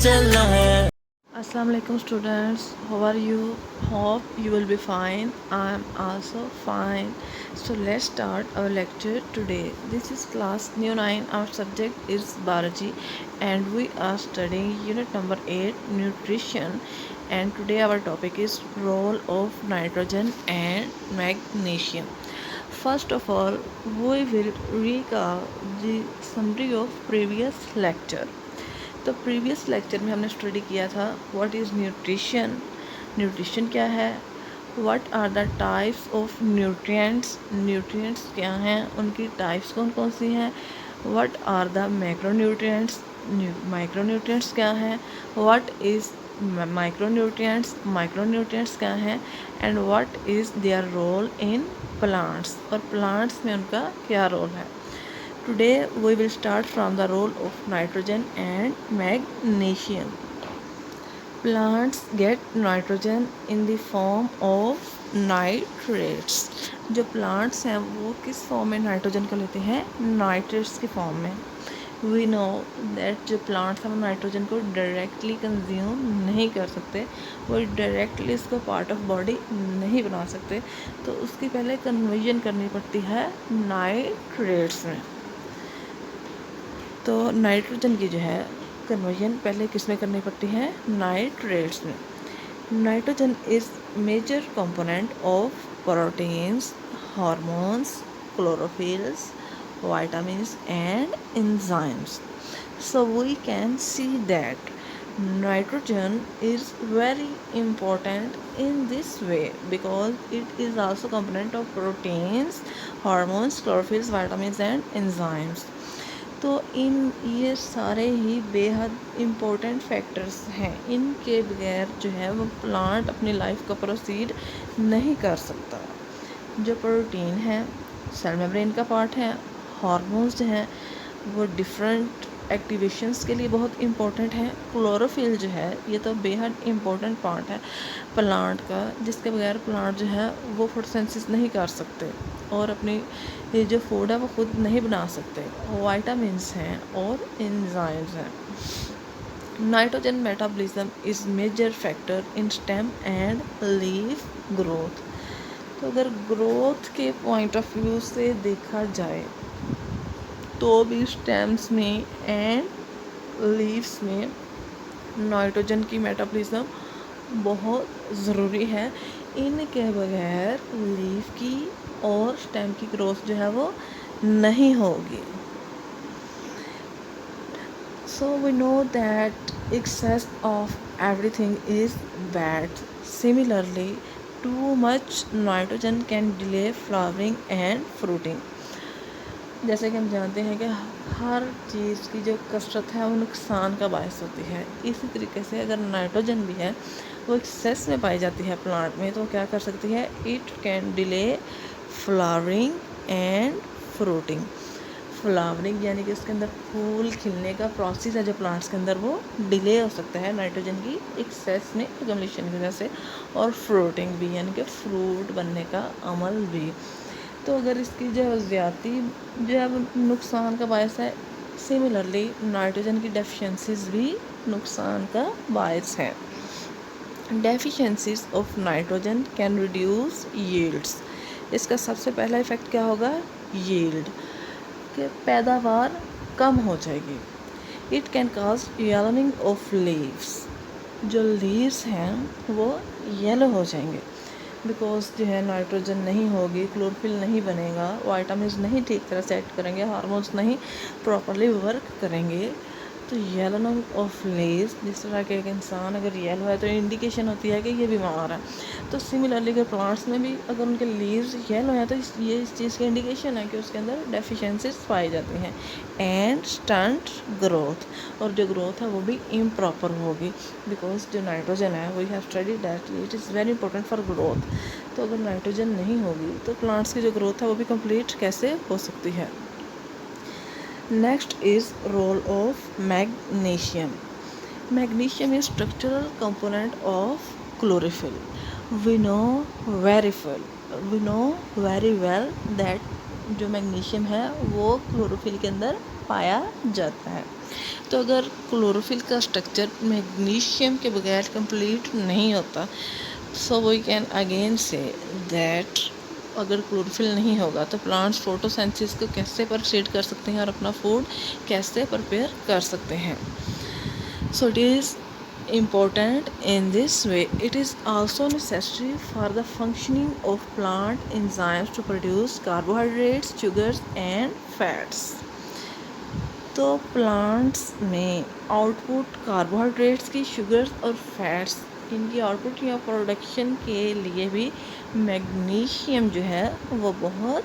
चलना है। Assalamu alaikum students, how are you? Hope you will be fine. I am also fine. So let's start our lecture today. This is class new 9. Our subject is biology and we are studying unit number 8, nutrition, and today our topic is role of nitrogen and magnesium. First of all, we will recall the summary of previous lecture. तो previous lecture में हमने study किया था what is nutrition, nutrition क्या है, what are the types of nutrients, nutrients क्या हैं, उनकी टाइप्स कौन कौन सी हैं, what are the macronutrients, micronutrients क्या हैं, व्हाट इज़ माइक्रोन्यूट्रिएंट्स, माइक्रोन्यूट्रिएंट्स क्या हैं, and what is their role in plants, और प्लांट्स में उनका क्या रोल है. Today we will start from the role of nitrogen and magnesium. Plants get nitrogen in the form of nitrates. जो plants हैं वो किस फॉर्म में नाइट्रोजन को लेते हैं, नाइट्रेट्स की फॉर्म में. वी नो दैट जो प्लांट्स हैं वो नाइट्रोजन को डायरेक्टली कंज्यूम नहीं कर सकते, वो डायरेक्टली इसको पार्ट ऑफ बॉडी नहीं बना सकते, तो उसकी पहले कन्वर्जन करनी पड़ती है नाइट्रेट्स में. तो नाइट्रोजन की जो है कन्वर्जन पहले किस में करनी पड़ती है, नाइट्रेट्स में. Nitrogen is major component of proteins, hormones, chlorophylls, vitamins and enzymes. So we can see that nitrogen is very important in this way because it is also component of proteins, hormones, chlorophylls, vitamins and enzymes. तो इन ये सारे ही बेहद important factors हैं, इनके बगैर जो है वो प्लांट अपनी लाइफ को प्रोसीड नहीं कर सकता. जो प्रोटीन है सेल मेम्ब्रेन का पार्ट है, हार्मोन्स जो हैं वो डिफरेंट एक्टिवेशंस के लिए बहुत इम्पोर्टेंट है, क्लोरोफिल जो है ये तो बेहद इम्पोर्टेंट पार्ट है प्लांट का, जिसके बगैर प्लांट जो है वो फोटोसिंथेसिस नहीं कर सकते और अपनी ये जो फूड है वो खुद नहीं बना सकते. वाइटामिन्स हैं और एंजाइम्स हैं. Nitrogen metabolism is major factor in stem and leaf growth. तो अगर ग्रोथ के पॉइंट ऑफ व्यू से देखा जाए तो भी स्टेम्स में एंड लीव्स में नाइट्रोजन की मेटाबॉलिज्म बहुत ज़रूरी है. इनके बगैर लीफ की और स्टेम की ग्रोथ जो है वो नहीं होगी. So we know that excess of everything is bad. Similarly too much nitrogen can delay flowering and fruiting. जैसे कि हम जानते हैं कि हर चीज़ की जो कसरत है वो नुकसान का बायस होती है. इसी तरीके से अगर नाइट्रोजन भी है वो एक्सेस में पाई जाती है प्लांट में तो क्या कर सकती है, it can delay flowering and fruiting. Flowering यानी कि उसके अंदर फूल खिलने का प्रोसेस है जो प्लांट्स के अंदर वो डिले हो सकता है नाइट्रोजन की एक्सेस में एक्युमुलेशन की वजह से, और फ्रूटिंग भी यानी कि फ्रूट बनने का अमल भी. तो अगर इसकी जो ज़्यादती जो है वो नुकसान का बायस है, सिमिलरली नाइट्रोजन की डेफिशिएंसीज भी नुकसान का बायस है. Deficiencies of nitrogen can reduce yields. इसका सबसे पहला इफ़ेक्ट क्या होगा, यील्ड कि पैदावार कम हो जाएगी. It can cause yellowing of leaves. जो लीव्स हैं वो येलो हो जाएंगे बिकॉज जो है नाइट्रोजन नहीं होगी, क्लोरोफिल नहीं बनेगा, वाइटामिन नहीं ठीक तरह से एक्ट करेंगे, हार्मोन्स नहीं प्रॉपरली वर्क करेंगे. तो येलोइंग ऑफ लीव्स, जिस तरह के एक इंसान अगर येलो है तो इंडिकेशन होती है कि ये बीमार है. तो सिमिलरली अगर प्लांट्स में भी अगर उनके लीव्स येलो हैं तो ये इस चीज़ की इंडिकेशन है कि उसके अंदर डेफिशिएंसीज पाई जाती हैं. एंड स्टंट ग्रोथ, और जो ग्रोथ है वो भी इम्प्रॉपर होगी बिकॉज जो नाइट्रोजन है we have studied that it is very important for growth. तो अगर नाइट्रोजन नहीं होगी तो प्लांट्स की जो ग्रोथ है वो भी कंप्लीट कैसे हो सकती है. Next is role of magnesium. Magnesium is structural component of chlorophyll. We know very well that जो मैग्नीशियम है वो क्लोरोफिल के अंदर पाया जाता है. तो अगर क्लोरोफिल का स्ट्रक्चर मैग्नीशियम के बगैर कंप्लीट नहीं होता, so we can again say that अगर क्लोरोफिल नहीं होगा तो प्लांट्स फोटोसिंथेसिस को कैसे परसीड कर सकते हैं और अपना फूड कैसे प्रिपेयर कर सकते हैं. So it is important in this way. It is also necessary for the functioning of plant enzymes to produce carbohydrates, sugars and fats. तो प्लांट्स में आउटपुट कार्बोहाइड्रेट्स की, शुगर्स और फैट्स, इनकी आउटपुट या प्रोडक्शन के लिए भी मैग्नीशियम जो है वो बहुत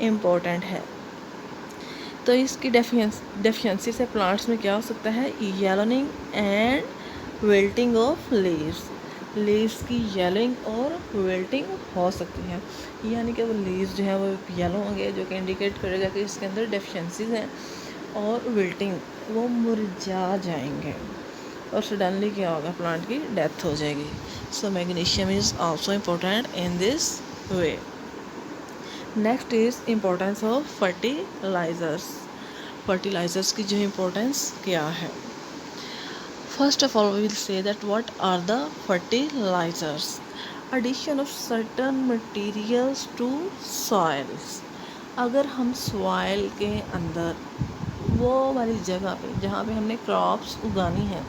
इम्पोर्टेंट है. तो इसकी डेफिशिएंसी से प्लांट्स में क्या हो सकता है, yellowing and wilting of leaves की येलोइंग और विल्टिंग हो सकती है. यानी कि वो लीव्स जो है वो येलो होंगे, जो कि इंडिकेट करेगा कि इसके अंदर डेफिशिएंसीज हैं, और विल्टिंग वो मुरझा जाएंगे और सडनली क्या होगा, प्लांट की डेथ हो जाएगी. So magnesium is also important in this way. Next is importance of fertilizers की जो इम्पोर्टेंस क्या है. First of all, we will say that what are the fertilizers? Addition of certain materials to soils. अगर हम soil के अंदर वो वाली जगह पे जहाँ पे हमने क्रॉप्स उगानी है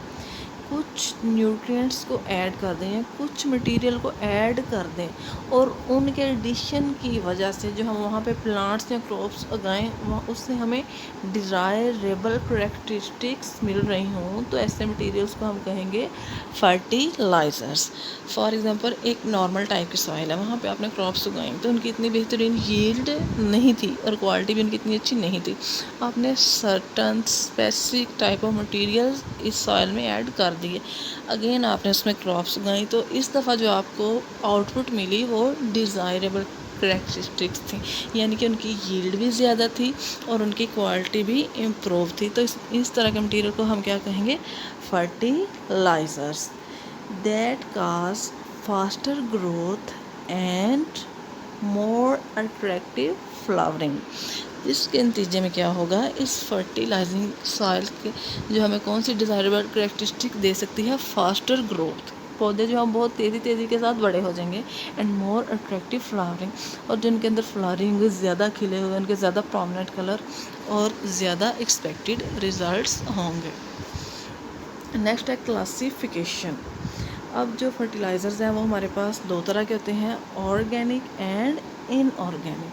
कुछ न्यूट्रिएंट्स को ऐड कर दें या कुछ मटेरियल को ऐड कर दें और उनके एडिशन की वजह से जो हम वहाँ पे प्लांट्स या क्रॉप्स उगाएं वहाँ उससे हमें डिज़ायरेबल करैक्टरिस्टिक्स मिल रही हों, तो ऐसे मटेरियल्स को हम कहेंगे फर्टिलाइज़र्स. फॉर एग्जांपल एक नॉर्मल टाइप की सॉइल है, वहाँ पे आपने क्रॉप्स उगाई तो उनकी इतनी बेहतरीन यील्ड नहीं थी और क्वालिटी भी उनकी इतनी अच्छी नहीं थी. आपने certain specific type of materials इस सॉइल में ऐड कर दिए, अगेन आपने उसमें क्रॉप्स उगाई, तो इस दफ़ा जो आपको आउटपुट मिली वो डिज़ायरेबल करैक्टरिस्टिक्स थी, यानी कि उनकी यील्ड भी ज़्यादा थी और उनकी क्वालिटी भी इम्प्रूव थी. तो इस तरह के मटेरियल को हम क्या कहेंगे, fertilizers. That cause faster growth and more attractive flowering. इसके नतीजे में क्या होगा, इस फर्टिलाइजिंग सॉइल के जो हमें कौन सी डिज़ायरेबल करैक्टरिस्टिक दे सकती है, फास्टर ग्रोथ. पौधे जो हम बहुत तेज़ी के साथ बड़े हो जाएंगे, एंड मोर अट्रैक्टिव फ्लावरिंग, और जो उनके अंदर फ्लावरिंग ज़्यादा खिले हुए, उनके ज़्यादा प्रोमिनेंट कलर और ज़्यादा एक्सपेक्टेड रिजल्ट्स होंगे. नेक्स्ट है क्लासिफिकेशन. अब जो फर्टिलाइज़र्स हैं वो हमारे पास दो तरह के होते हैं, ऑर्गेनिक एंड इनऑर्गेनिक.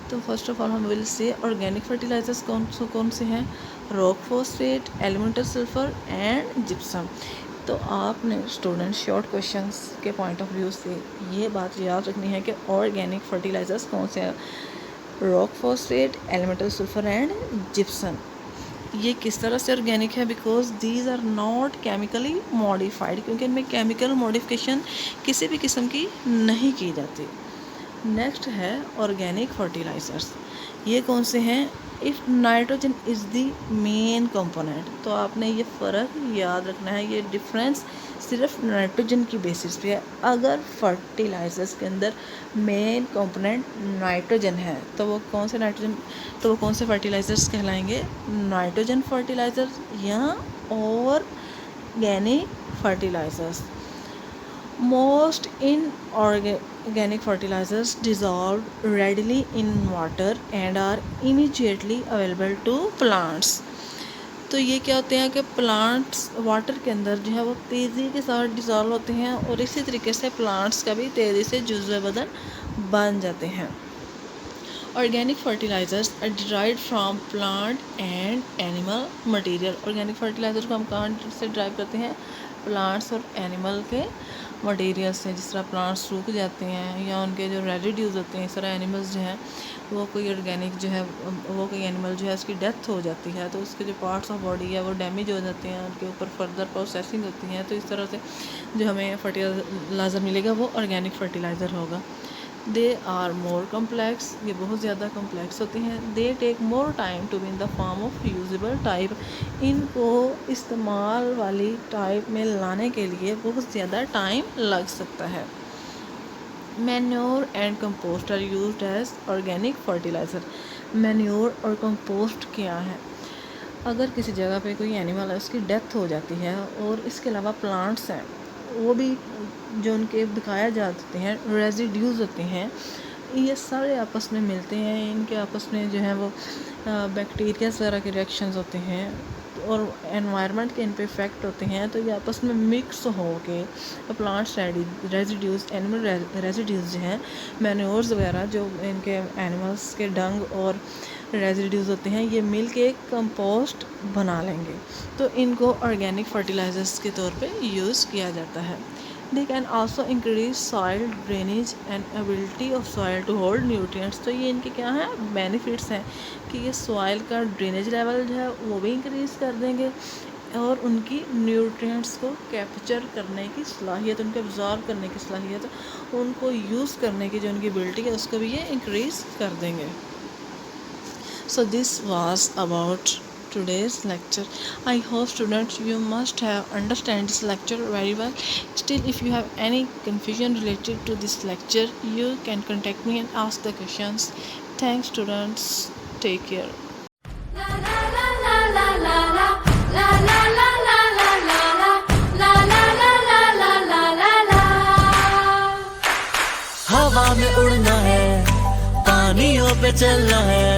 तो फर्स्ट ऑफ ऑल हम विल से ऑर्गेनिक फर्टिलाइज़र्स कौन से हैं, rock phosphate, elemental sulphur and gypsum. तो आपने स्टूडेंट शॉर्ट क्वेश्चंस के पॉइंट ऑफ व्यू से ये बात याद रखनी है कि ऑर्गेनिक फर्टिलाइज़र्स कौन से हैं, rock phosphate, elemental sulphur and gypsum. ये किस तरह से ऑर्गेनिक है, because these are not chemically modified, क्योंकि इनमें केमिकल मॉडिफिकेशन किसी भी किस्म की नहीं की जाती. नेक्स्ट है ऑर्गेनिक फर्टिलाइज़र्स. ये कौन से हैं, if nitrogen is the main component. तो आपने ये फ़र्क याद रखना है, ये डिफरेंस सिर्फ नाइट्रोजन की बेसिस पे है. अगर फर्टिलाइज़र्स के अंदर मेन कंपोनेंट नाइट्रोजन है तो वो कौन से फर्टिलाइज़र्स कहलाएंगे, नाइट्रोजन फर्टिलाइज़र्स या organic fertilizers. Most inorganic fertilizers dissolve readily in water and are immediately available to plants. तो ये क्या होते हैं कि प्लांट्स वाटर के अंदर जो है वो तेज़ी के साथ डिज़ोल्व होते हैं और इसी तरीके से प्लांट्स का भी तेज़ी से जुज़्व बदन बन जाते हैं. Organic fertilizers are derived from plant and animal material. Organic fertilizer को हम कहाँ से ड्राइव करते हैं, प्लांट्स और एनिमल के मटेरियल्स हैं. जिस तरह प्लांट्स सूख जाते हैं या उनके जो रेजिड्यूज़ होते हैं, इस तरह एनिमल्स जो हैं वो कोई एनिमल जो है उसकी डेथ हो जाती है तो उसके जो पार्ट्स ऑफ बॉडी है वो डैमेज हो जाते हैं, उनके ऊपर फर्दर प्रोसेसिंग होती है. तो इस तरह से जो हमें फर्टिलाइज़र मिलेगा वो ऑर्गेनिक फर्टिलाइज़र होगा. दे आर मोर कम्प्लेक्स, ये बहुत ज़्यादा कम्प्लेक्स होते हैं. They take more time to be in the form of usable type. इनको इस्तेमाल वाली टाइप में लाने के लिए बहुत ज़्यादा टाइम लग सकता है. Manure and compost are used as organic fertilizer. Manure और कंपोस्ट क्या है, अगर किसी जगह पे कोई एनिमल है उसकी डेथ हो जाती है और इसके अलावा प्लांट्स हैं वो भी जो उनके दिखाया जाते हैं रेजिड्यूज़ होते हैं, ये सारे आपस में मिलते हैं, इनके आपस में जो है वो बैक्टीरियाज वगैरह के रिएक्शंस होते हैं और एनवायरनमेंट के इन पे इफ़ेक्ट होते हैं, तो ये आपस में मिक्स हो के प्लांट्स रेजिड्यूज़ एनिमल रेजिड्यूज़ जो हैं मैन्योर्स वगैरह जो इनके एनिमल्स के डंग और रेजिड्यूज़ होते हैं ये मिल के एक कंपोस्ट बना लेंगे, तो इनको ऑर्गेनिक फर्टिलाइजर्स के तौर पे यूज़ किया जाता है। They can also increase soil drainage and ability of soil to hold nutrients। तो ये इनके क्या हैं बेनिफिट्स हैं कि ये सॉइल का ड्रेनेज लेवल जो है वो भी इंक्रीज़ कर देंगे और उनकी न्यूट्रिएंट्स को कैप्चर करने की सलाहियत, उनको एब्जॉर्ब करने की सलाहियत, उनको यूज़ करने की जो उनकी एबिलिटी है उसको भी ये इंक्रीज़ कर देंगे। So this was about today's lecture. I hope students you must have understand this lecture very well. Still, if you have any confusion related to this lecture, you can contact me and ask the questions. Thanks students. Take care. हवा में उड़ना है, पानियों पे चलना है।